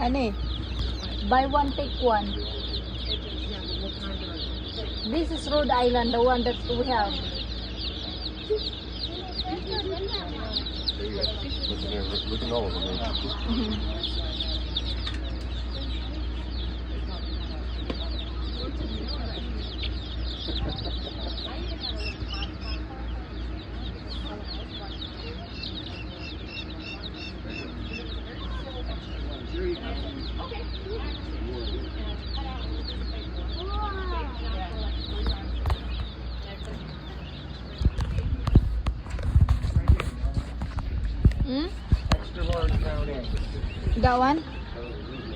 Ani, buy one, take one. This is Rhode Island, the one that we have. Looking all of them. Extra large down in. That one?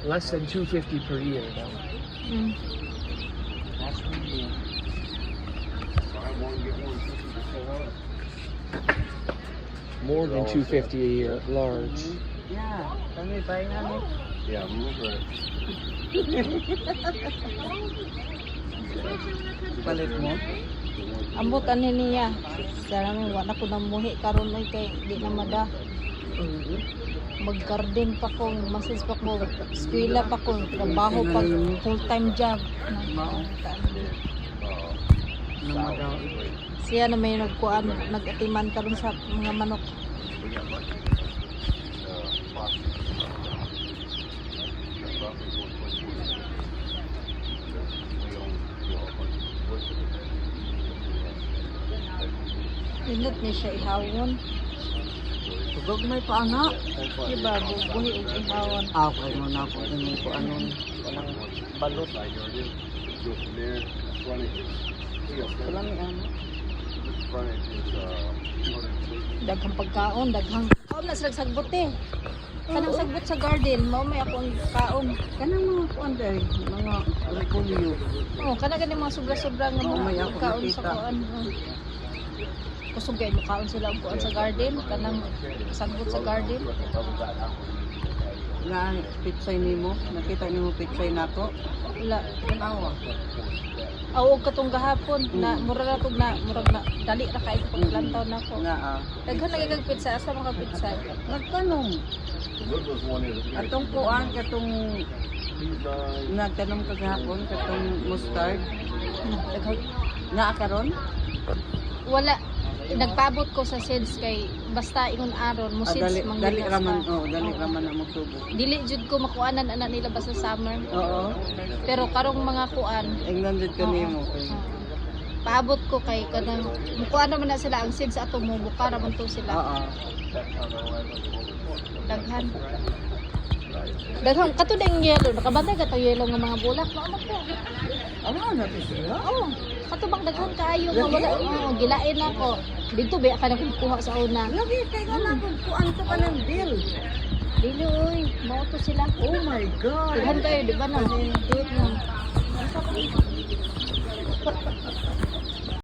Less than $250 per year. Mm. That's what you do. Buy one, get one, More than $250 a year, large. Yeah, kami buy namin. Yeah, move it. Palit mo? Ambot ani niya. Sana may wala ko nang muhi karon ay kay di na mada. Mag-garden pa ko, masis pa ko, eskwela pa ko, trabaho pag full-time job. Namadaw. Siya na may nagkuan, nag-atiman karon sa mga manok. We got money. Pindot niya siya ihawon. Tugog may paana. Diba, bubuhi o ihawon. Okay mo na ako. Ganyan ko anong walang balot. Go from there. Frontage. Walang ano. Frontage is 200 Daghang pagkaon, daghang kaon na sila sagbot eh. Kanang sagbot sa garden, mao may ako ang kaon. Kanang mga kuan dahil, mga repolyo. Oh, kana gani mga sobra-sobra nga Oh, may mga ako kaon nakita. sa kuan. Kusog kay kaon sila ang kuan sa garden, kanang sagbot sa garden. Na pitsay nimo, nakita nimo pitsay nako. Wala. Kanawa. Awog katong gahapon na mura na tug na murag na dali ra kay paglantaw nako. Na Daghan nagigag pizza asa mga pizza. nagtanong. Good was one is Atong kuan katong nagtanong kagahapon katong mustard. Daghang Na karon? wala nagpabot ko sa seeds kay basta ingon aron mo seeds Dali manggilas raman, ka. oh, dali raman na mo tubo. Dili jud ko makuanan ana nila basta summer. Oo. Pero karong mga kuan England jud kanimo. paabot ko kay kanang mukuha naman na sila ang seeds ato mo buka naman to sila. Oo. Daghan. Daghan kato ding yellow, nakabantay ka to yellow nga mga bulak, mao ko. Ano na to sila? Oh, kato bang daghan kaayo nga wala gilain ako. Dito ba ka na kuha sa una. Lagi kay kana pud kuan to kanang bill. Dili oy, mao to sila. Oh my god. Daghan kayo di ba na?